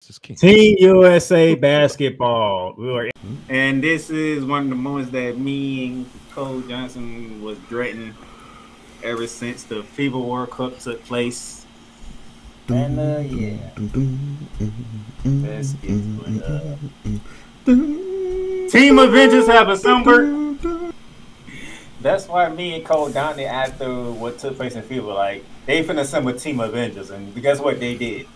Team USA basketball. And this is one of the moments that me and Cole Johnson was dreading ever since the FIBA World Cup took place. And yeah, let's get to it. Team Avengers have assembled. That's why me and Cole Johnson, after what took place in FIBA, like they finna assemble Team Avengers, and guess what they did?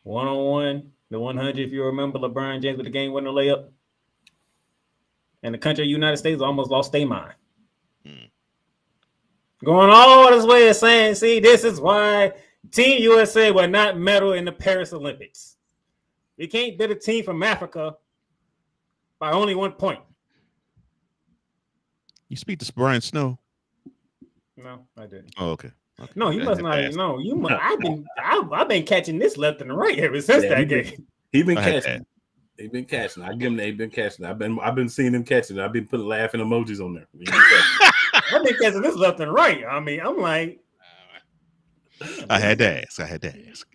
One-on-one, the 100. If you remember, LeBron James with the game-winner layup, and the country of the United States almost lost their mind. Going all this way of saying, see, this is why Team USA will not medal in the Paris Olympics. We can't beat a team from Africa by only 1 point. You speak to Brian Snow? No, I didn't. Oh, okay. No, you must not even know. You must, I've been catching this left and right ever since that game. He been catching. He been catching. I give him. He been catching. I've been seeing him catching. I've been putting laughing emojis on there. I've been catching this left and right. I mean, I'm like, I had to ask.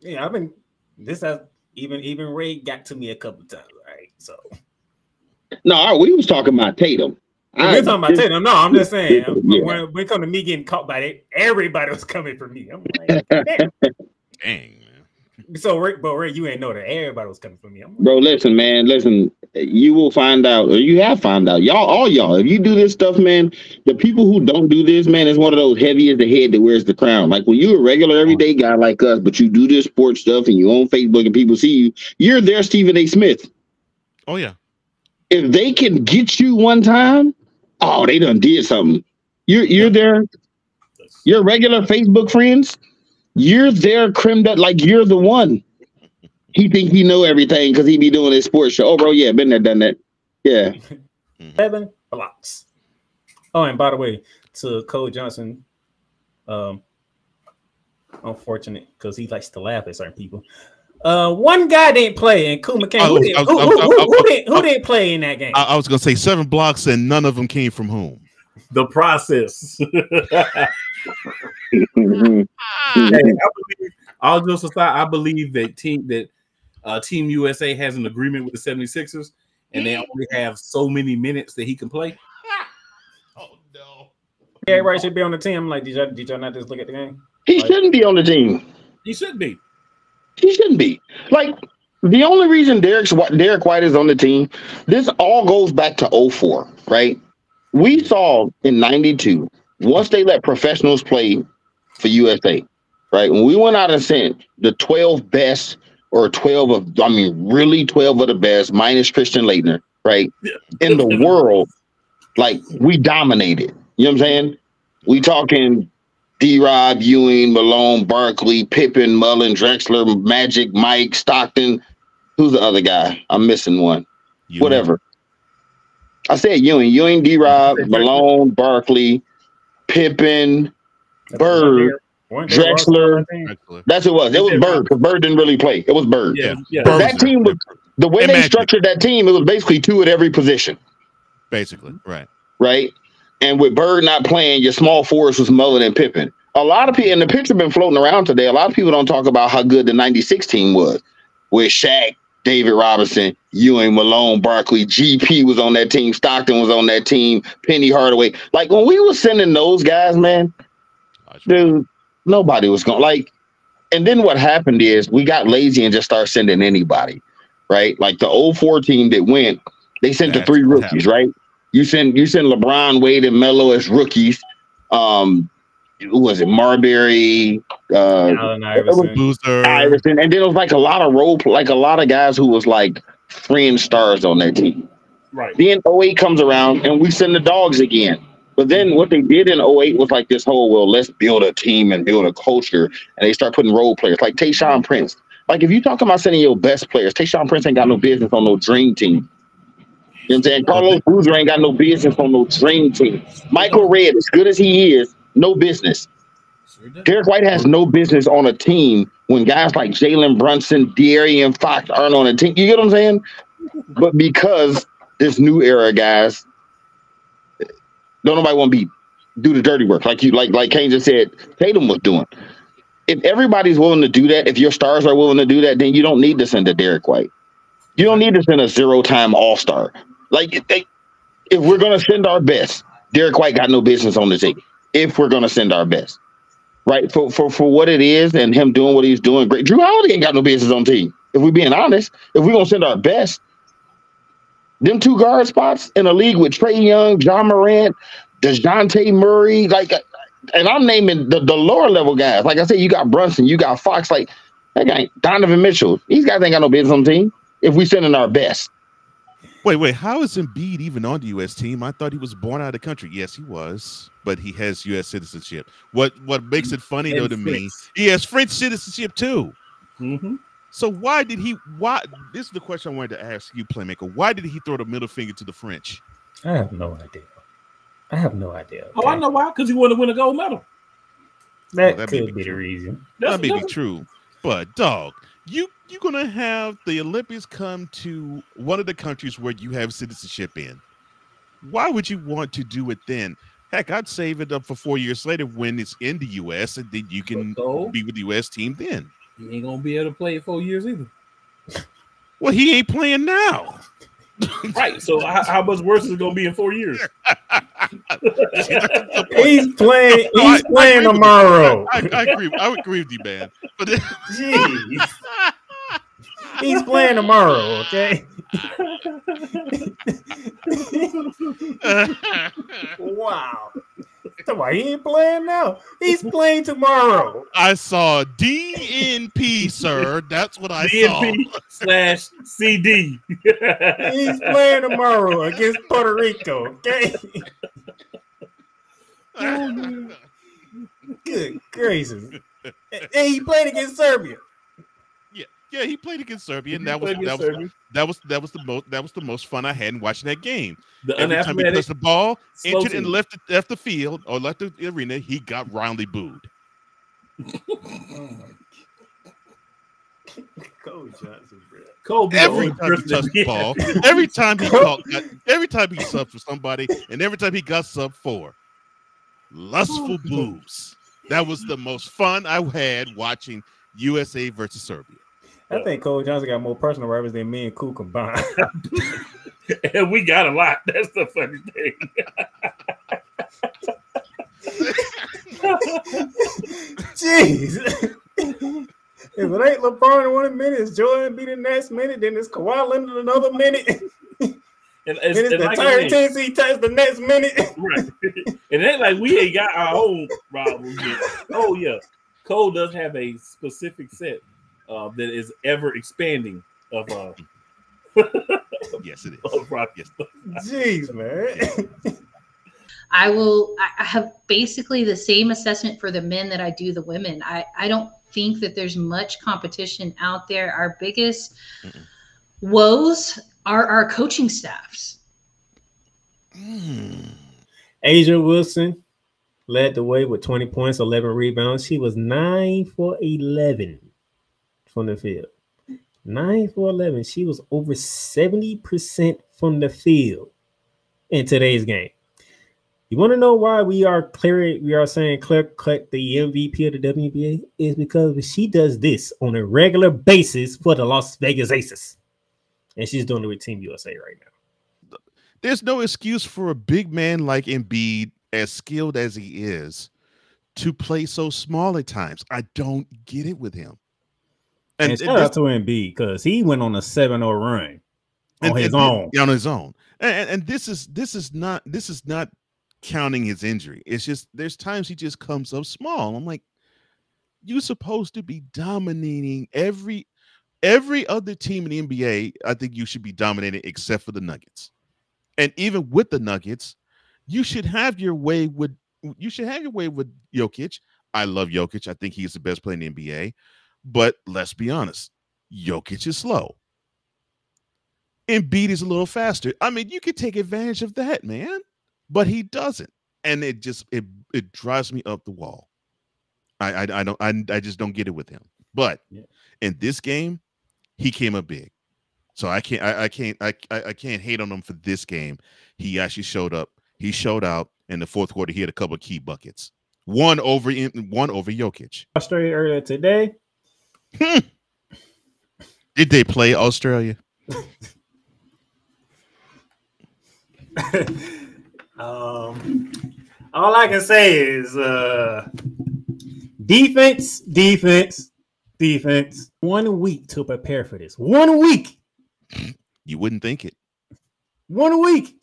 Yeah, I've been. This has even Ray got to me a couple times, right? So no, we was talking about Tatum. We're talking about Tatum. No, I'm just saying. When it come to me getting caught by it, everybody was coming for me. I'm like, dang, man. So, Ray, you ain't know that everybody was coming for me. Like, bro, listen, man, listen. You will find out, or you have found out, all y'all. If you do this stuff, man, the people who don't do this, man, is one of those heavy as the head that wears the crown. Like when you're a regular everyday guy like us, but you do this sports stuff and you on Facebook and people see you, you're there, Stephen A. Smith. Oh yeah. If they can get you one time. Oh, they done did something. You're there. Your regular Facebook friends, you're there, creme that like you're the one. He think he know everything because he be doing his sports show. Oh, bro, yeah, been there, done that. Yeah. 7 blocks. Oh, and by the way, to Cole Johnson, unfortunate because he likes to laugh at certain people. One guy didn't play, and Kuma came. Who didn't play in that game? I was gonna say 7 blocks, and none of them came from whom? The process. All jokes aside, I believe that Team USA has an agreement with the 76ers, and they only have so many minutes that he can play. Oh no! Everybody should be on the team. I'm like, did y'all not just look at the game? He shouldn't be on the team. He should be. He shouldn't be. Like, the only reason Derek White is on the team, this all goes back to 2004, right? We saw in 92, once they let professionals play for USA, right? When we went out and sent the 12 best or 12 of the best, minus Christian Laettner, right? In the world, like, we dominated. You know what I'm saying? We talking D-Rob, Ewing, Malone, Barkley, Pippen, Mullen, Drexler, Magic, Mike, Stockton. Who's the other guy? I'm missing one. Ewing. Whatever. I said Ewing, D-Rob, Malone, Barkley, Pippen, Bird, Drexler. That's who it was. It was Bird, because Bird didn't really play. It was Bird. Yeah. That team was, the way they structured that team, it was basically 2 at every position. Basically, right. Right? And with Bird not playing, your small force was Mullen and Pippen. A lot of people, and the picture been floating around today, a lot of people don't talk about how good the 96 team was. With Shaq, David Robinson, Ewing, Malone, Barkley, GP was on that team, Stockton was on that team, Penny Hardaway. Like, when we were sending those guys, man, dude, nobody was going, like, and then what happened is we got lazy and just started sending anybody, right? Like the 2004 team that went, they sent the 3 rookies, right? You send LeBron, Wade, and Melo as rookies. Who was it? Marbury, Allen Iverson, and then it was like a lot of guys who was like friend stars on that team. Right. Then 08 comes around and we send the dogs again. But then what they did in 08 was like this whole, well, let's build a team and build a culture, and they start putting role players like Tayshaun Prince. Like, if you talk about sending your best players, Tayshaun Prince ain't got no business on no dream team. You know what I'm saying? Carlos Boozer ain't got no business on no dream team. Michael Redd, as good as he is, no business. Derek White has no business on a team when guys like Jalen Brunson, De'Aaron Fox aren't on a team. You get what I'm saying? But because this new era guys, don't nobody want to do the dirty work like Kane just said Tatum was doing. if everybody's willing to do that, if your stars are willing to do that, then you don't need to send a Derek White. You don't need to send a 0-time All-Star. Like, if we're going to send our best, Derek White got no business on the team. If we're going to send our best, right? For what it is and him doing what he's doing, great. Drew Holiday ain't got no business on the team. If we're being honest, if we're going to send our best, them 2 guard spots in a league with Trae Young, John Morant, DeJounte Murray, like, and I'm naming the lower level guys. Like I said, you got Brunson, you got Fox, like that guy, Donovan Mitchell. These guys ain't got no business on the team if we send in our best. Wait, how is Embiid even on the U.S. team? I thought he was born out of the country. Yes, he was, but he has U.S. citizenship. What makes it funny though to me, he has French citizenship too. Mm-hmm. So why? This is the question I wanted to ask you, Playmaker. Why did he throw the middle finger to the French? I have no idea. Okay? Oh, I know why. Because he wanted to win a gold medal. That could be the reason. That may be true, but dog, you're gonna have the Olympics come to one of the countries where you have citizenship in. Why would you want to do it then? Heck, I'd save it up for 4 years later when it's in the U.S. and then you can be with the U.S. team then. He ain't gonna be able to play 4 years either. Well, he ain't playing now. Right. So how much worse is it gonna be in 4 years? He's playing. He's playing tomorrow. I agree. I would agree with you, man. But jeez, he's playing tomorrow. Okay. Wow. He ain't playing now. He's playing tomorrow. I saw DNP, sir. That's what I saw. DNP/CD. He's playing tomorrow against Puerto Rico. Okay. Good gracious. And he played against Serbia. Yeah, he played against Serbia, and that was the most fun I had in watching that game. Every time he touched the ball, entered and left the field or left the arena, he got roundly booed. Cole Johnson, every time he touched the ball, every time he subbed for somebody, and every time he got subbed for, lustful boobs. That was the most fun I had watching USA versus Serbia. I think Cole Johnson got more personal rivals than me and Cool combined. And we got a lot. That's the funny thing. Jeez. If it ain't LeBron in 1 minute, it's Joel Embiid in the next minute, then it's Kawhi Leonard in another minute. And it's the entire Tennessee touch the next minute. Right. And it ain't like we ain't got our own problems yet. Oh, yeah. Cole does have a specific set that is ever expanding of yes, it is. Yes. Jeez, man. I have basically the same assessment for the men that I do the women. I don't think that there's much competition out there. Our biggest woes are our coaching staffs. Asia Wilson led the way with 20 points, 11 rebounds. She was 9 for 11 from the field. 9 for 11. She was over 70% from the field in today's game. You want to know why we are saying Claire Clark the MVP of the WNBA? Is because she does this on a regular basis for the Las Vegas Aces. And she's doing it with Team USA right now. There's no excuse for a big man like Embiid, as skilled as he is, to play so small at times. I don't get it with him. And shout out to Embiid because he went on a 7-0 run on his own. On his own. And this is not counting his injury. It's just there's times he just comes up small. I'm like, you're supposed to be dominating every other team in the NBA. I think you should be dominating except for the Nuggets. And even with the Nuggets, you should have your way with Jokic. I love Jokic. I think he's the best player in the NBA. But let's be honest, Jokic is slow. Embiid is a little faster. I mean, you could take advantage of that, man. But he doesn't. And it drives me up the wall. I just don't get it with him. But in this game, he came up big. So I can't hate on him for this game. He actually showed up. He showed out in the fourth quarter. He had a couple of key buckets. One over Jokic. Australia earlier today. Did they play Australia? All I can say is defense. 1 week to prepare for this. 1 week. You wouldn't think it. 1 week.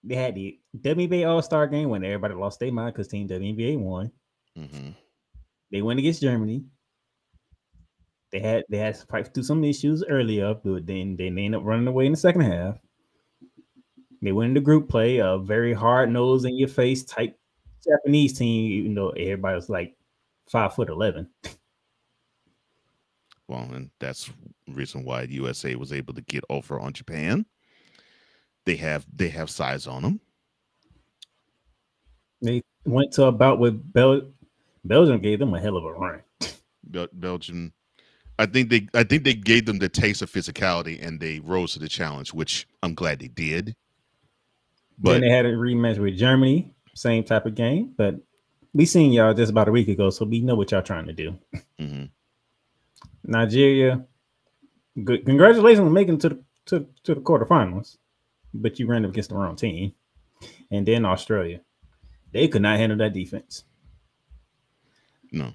They had the WNBA All-Star game when everybody lost their mind because Team WNBA won. Mm-hmm. They went against Germany. They had to fight through some issues earlier, but then they ended up running away in the second half. They went into group play, a very hard nose in your face type Japanese team, even though everybody was like 5'11". Well, and that's the reason why the USA was able to get over on Japan. They have size on them. They went to a bout with Belgium. Gave them a hell of a run. Belgium, I think they gave them the taste of physicality, and they rose to the challenge, which I'm glad they did. But then they had a rematch with Germany, same type of game. But we seen y'all just about a week ago, so we know what y'all trying to do. Mm-hmm. Nigeria, good. Congratulations on making it to the quarterfinals, but you ran up against the wrong team. And then Australia, they could not handle that defense. No.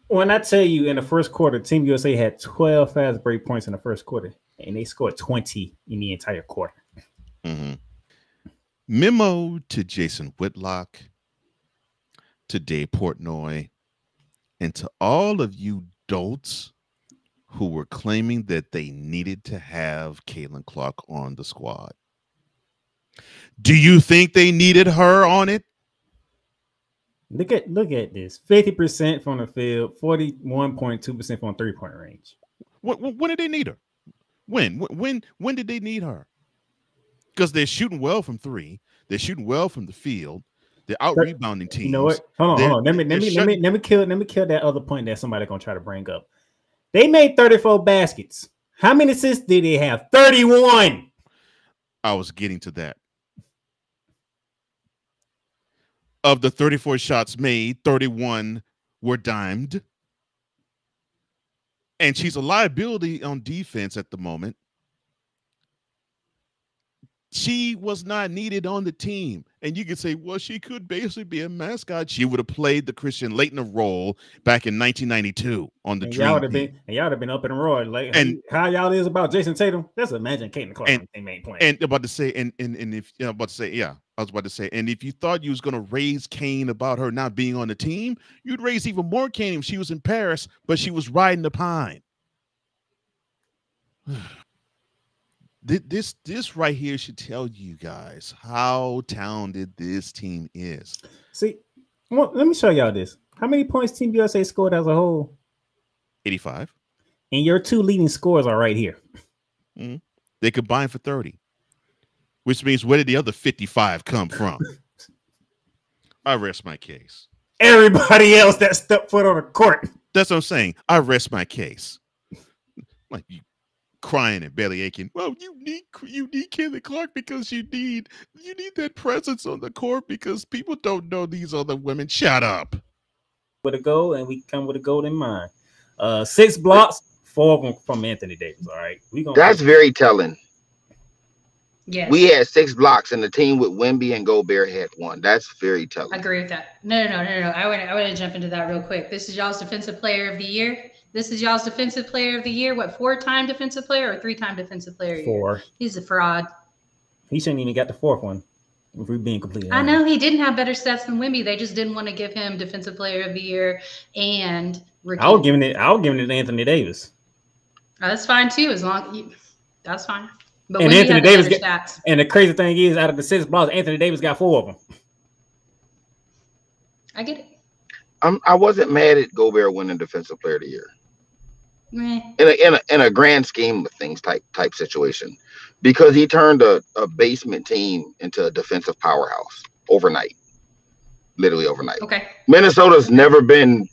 When I tell you in the first quarter, Team USA had 12 fast break points in the first quarter, and they scored 20 in the entire quarter. Mm-hmm. Memo to Jason Whitlock, to Dave Portnoy, and to all of you dolts who were claiming that they needed to have Caitlin Clark on the squad. Do you think they needed her on it? Look at this: 50% from the field, 41.2% from 3-point range. When did they need her? When did they need her? Because they're shooting well from three, they're shooting well from the field, they're out rebounding teams. You know what? Hold on. Let me kill that other point that somebody gonna try to bring up. They made 34 baskets. How many assists did they have? 31. I was getting to that. Of the 34 shots made, 31 were dimed. And she's a liability on defense at the moment. She was not needed on the team. And you could say, well, she could basically be a mascot. She would have played the Christian Laettner role back in 1992 on the Dream Team. Y'all would have been up and roaring. Like, and how y'all is about Jason Tatum? Just imagine Caitlin Clark on the team ain't playing. And about to say, and if I was about to say, and if you thought you was gonna raise Cain about her not being on the team, you'd raise even more Cain if she was in Paris, but she was riding the pine. This right here should tell you guys how talented this team is. See, well, let me show y'all this. How many points Team USA scored as a whole? 85. And your two leading scores are right here. Mm-hmm. They combined for 30, which means where did the other 55 come from? I rest my case. Everybody else that stepped foot on the court. That's what I'm saying. I rest my case. Like you crying and belly aching. Well, you need Caitlin Clark because you need that presence on the court because people don't know these other women. Shut up. With a goal, and we come with a goal in mind. 6 blocks, 4 of them from Anthony Davis. All right, that's very telling. Yeah, we had 6 blocks, and the team with Wemby and Gobert had 1. That's very telling. I agree with that. No. I want to jump into that real quick. This is y'all's defensive player of the year. This is y'all's defensive player of the year. What, 4-time defensive player or 3-time defensive player? 4. He's a fraud. He shouldn't even got the 4th one. If we're being completely honest. I know he didn't have better stats than Wemby. They just didn't want to give him defensive player of the year and rookie. I was giving it to Anthony Davis. That's fine too, that's fine. But and Wemby Anthony Davis stats. And the crazy thing is, out of the 6 blocks, Anthony Davis got 4 of them. I get it. I wasn't mad at Gobert winning defensive player of the year. Meh. In a grand scheme of things type situation, because he turned a basement team into a defensive powerhouse overnight, literally overnight. Okay. Minnesota's never been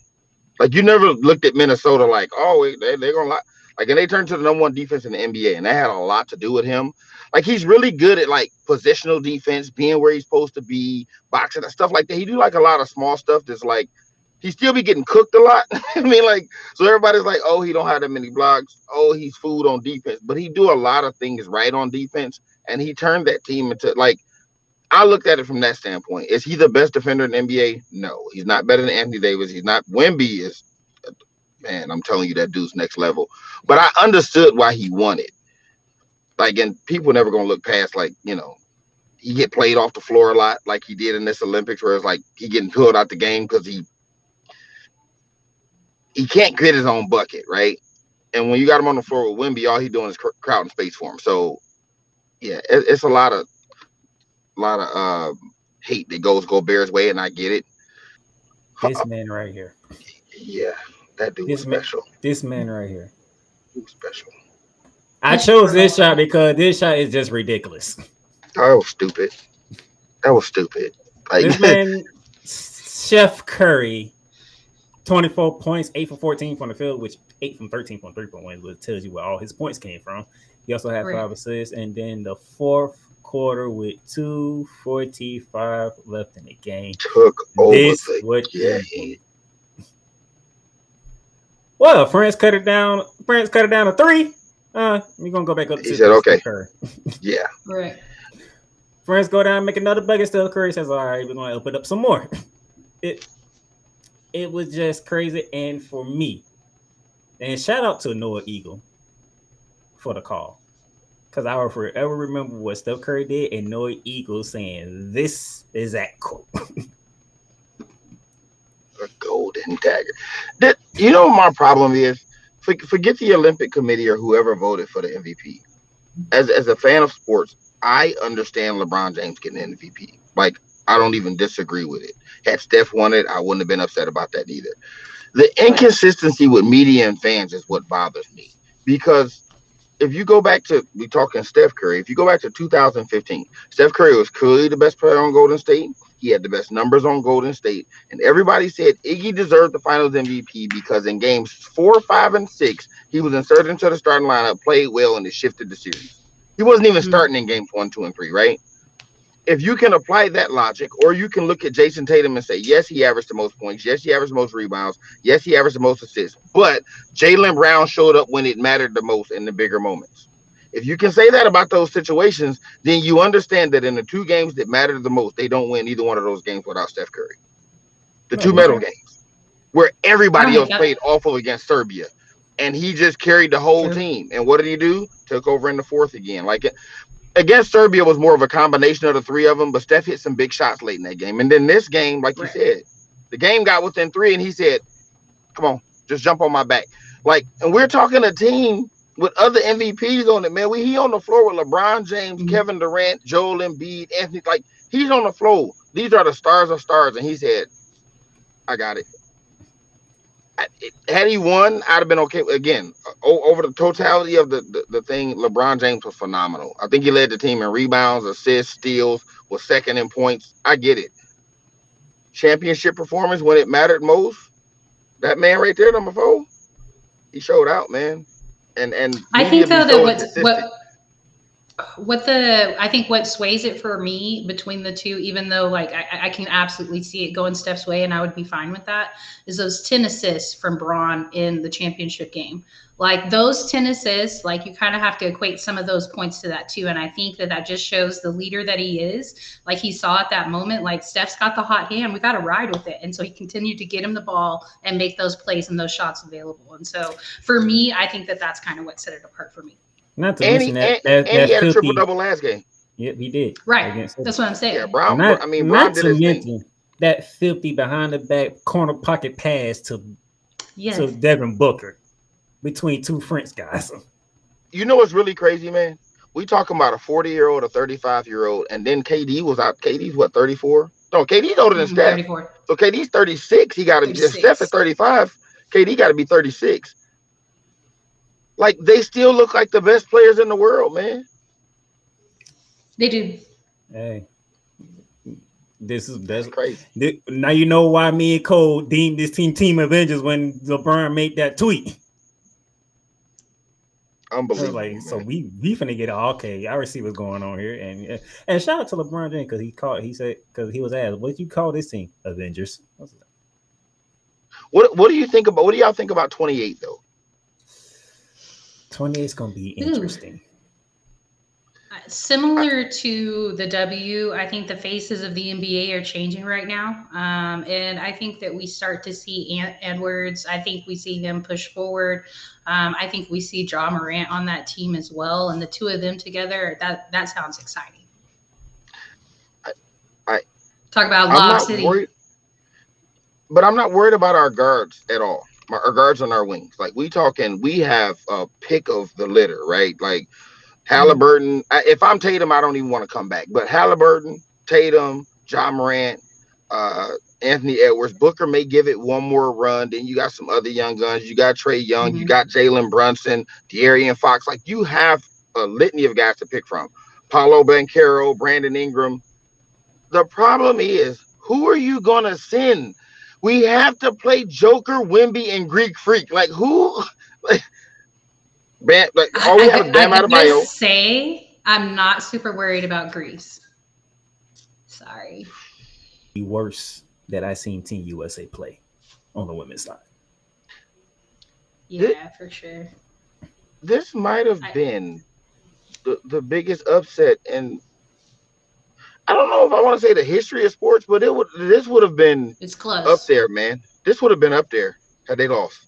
like, you never looked at Minnesota like, oh, they're gonna lie. Like, and they turned to the #1 defense in the NBA, and that had a lot to do with him. Like, he's really good at like positional defense, being where he's supposed to be, boxing and stuff like that. He do like a lot of small stuff that's like he still be getting cooked a lot. I mean, like, so everybody's like, oh, he don't have that many blocks. Oh, he's food on defense, but he do a lot of things right on defense, and he turned that team into like. I looked at it from that standpoint. Is he the best defender in the NBA? No, he's not better than Anthony Davis. He's not. Wemby is, man, I'm telling you, that dude's next level. But I understood why he won it. Like, and people never gonna look past, like, you know, he get played off the floor a lot, like he did in this Olympics, where it's like he getting pulled out the game because he can't get his own bucket, right? And when you got him on the floor with Wemby, all he doing is crowding space for him. So yeah, it's a lot of hate that goes Gobert's way, and I get it. This man right here. Yeah, that dude was special. This man right here. He was special. I chose this shot because this shot is just ridiculous. Oh, that was stupid. That was stupid. Like, this man, Chef Curry, 24 points, 8 for 14 from the field, which 8 from 13 from 3-point range, which tells you where all his points came from. He also had 5 assists, and then the fourth quarter with 2:45 left in the game. Took over the game. Well, France cut it down. France cut it down to 3. We're gonna go back up. He said, "Okay, yeah, right." France go down, make another bucket. Steph Curry says, "All right, we're gonna open up some more." It was just crazy, and for me, and shout out to Noah Eagle for the call. Because I will forever remember what Steph Curry did and Noah Eagle saying, "This is that quote." A golden dagger. You know what my problem is? Forget the Olympic Committee or whoever voted for the MVP. As a fan of sports, I understand LeBron James getting an MVP. Like, I don't even disagree with it. Had Steph won it, I wouldn't have been upset about that either. The inconsistency with media and fans is what bothers me. Because if you go back to, we talking Steph Curry, if you go back to 2015, Steph Curry was clearly the best player on Golden State. He had the best numbers on Golden State. And everybody said Iggy deserved the finals MVP because in games 4, 5, and 6, he was inserted into the starting lineup, played well, and it shifted the series. He wasn't even starting in games 1, 2, and 3, right? If you can apply that logic, or you can look at Jason Tatum and say, yes, he averaged the most points. Yes, he averaged the most rebounds. Yes, he averaged the most assists. But Jaylen Brown showed up when it mattered the most in the bigger moments. If you can say that about those situations, then you understand that in the 2 games that mattered the most, they don't win either one of those games without Steph Curry. The 2 medal games, where everybody else played awful against Serbia, and he just carried the whole team. And what did he do? Took over in the 4th again. Like, against Serbia was more of a combination of the 3 of them, but Steph hit some big shots late in that game. And then this game, like you said, the game got within 3, and he said, come on, just jump on my back. Like, and we're talking a team with other MVPs on it, man. He on the floor with LeBron James, Kevin Durant, Joel Embiid, Anthony. Like, he's on the floor. These are the stars of stars. And he said, I got it. Had he won, I'd have been okay. Again, over the totality of the thing, LeBron James was phenomenal. I think he led the team in rebounds, assists, steals, was second in points. I get it. Championship performance when it mattered most. That man right there, number 4, he showed out, man. And I think though that I think what sways it for me between the 2, even though like I can absolutely see it going Steph's way and I would be fine with that, is those 10 assists from Bron in the championship game. Like those 10 assists, like you kind of have to equate some of those points to that too. And I think that just shows the leader that he is. Like he saw at that moment, like Steph's got the hot hand, we got to ride with it. And so he continued to get him the ball and make those plays and those shots available. And so for me, I think that that's kind of what set it apart for me. Not to mention that he had a triple-double last game. Yep, he did. Right. That's what I'm saying. Yeah, Brown. Brown did his thing. That filthy behind the back corner pocket pass to Devin Booker between 2 French guys. You know what's really crazy, man? We talking about a 40-year-old, a 35-year-old, and then KD was out. KD's what, 34? No, KD's older than Steph. 34. So KD's 36. He got to be Steph at 35. KD got to be 36. Like, they still look like the best players in the world, man. They do. Hey, that's crazy. Now you know why me and Cole deemed this team Avengers when LeBron made that tweet. Unbelievable. Like, so man. we finna get okay. I already see what's going on here, and shout out to LeBron James because he said because he was asked, "What did you call this team? Avengers." What do you think about? What do y'all think about 28 though? 28 is gonna be interesting. Similar to the W, I think the faces of the NBA are changing right now. And I think that we start to see Edwards. I think we see him push forward. I think we see Ja Morant on that team as well. And the two of them together, that sounds exciting. I talk about I'm Lob not City. worried, but I'm not worried about our guards at all. Our guards on our wings. Like we have a pick of the litter, right? Like Halliburton. If I'm Tatum, I don't even want to come back. But Halliburton, Tatum, Ja Morant, Anthony Edwards, Booker may give it one more run. Then you got some other young guns. You got Trae Young. You got Jalen Brunson, De'Aaron Fox. Like you have a litany of guys to pick from. Paolo Banchero, Brandon Ingram. The problem is, who are you gonna send? We have to play Joker, Wemby, and Greek Freak. Like who? All we have is Bam Adebayo. Say I'm not super worried about Greece. Sorry. The worst that I seen Team USA play on the women's side. Yeah, for sure. This might have been the biggest upset, and I don't know if I want to say the history of sports, but this would have been it's close up there, man. This would have been up there had they lost.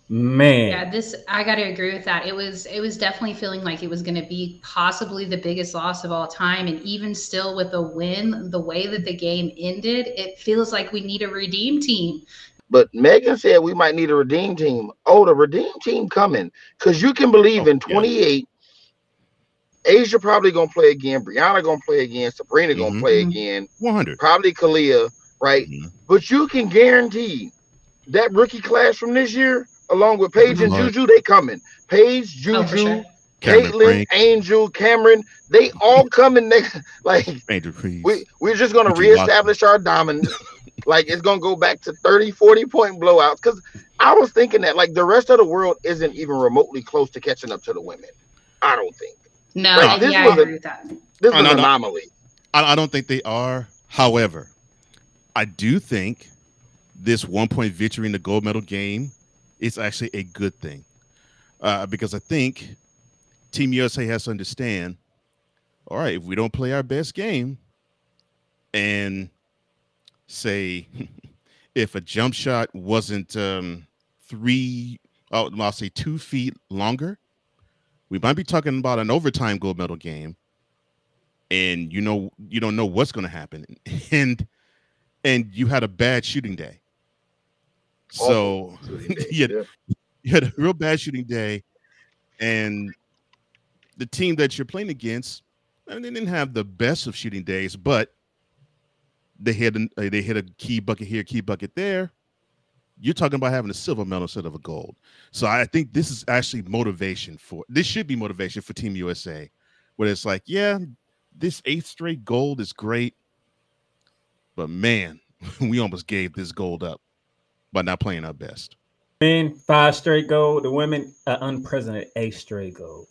Man, yeah, I got to agree with that. It was definitely feeling like it was going to be possibly the biggest loss of all time, and even still with a win, the way that the game ended, it feels like we need a redeem team. But Megan said we might need a redeem team. Oh, the redeem team coming, because you can believe in 28. Asia probably gonna play again. Brianna gonna play again. Sabrina gonna play again. 100. Probably Kalia, right? But you can guarantee that rookie class from this year, along with Paige and Juju, they coming. Paige, Juju, sure. Caitlin, Angel, Cameron, they all coming next. Like we're just gonna reestablish our dominance. Like it's gonna go back to 30, 40-point blowouts. Because I was thinking that like the rest of the world isn't even remotely close to catching up to the women. I don't think. No, I agree with that. This was an anomaly. I don't think they are. However, I do think this 1-point victory in the gold medal game is actually a good thing, because I think Team USA has to understand, all right, if we don't play our best game and say if a jump shot wasn't 2 feet longer, we might be talking about an overtime gold medal game, and you don't know what's going to happen, and you had a bad shooting day. So you had a real bad shooting day, and the team that you're playing against, they didn't have the best of shooting days, but they hit a key bucket here, key bucket there. You're talking about having a silver medal instead of a gold. So I think this is actually this should be motivation for Team USA, where it's like, yeah, this 8th straight gold is great, but man, we almost gave this gold up by not playing our best. Men 5 straight gold. The women unprecedented 8 straight gold.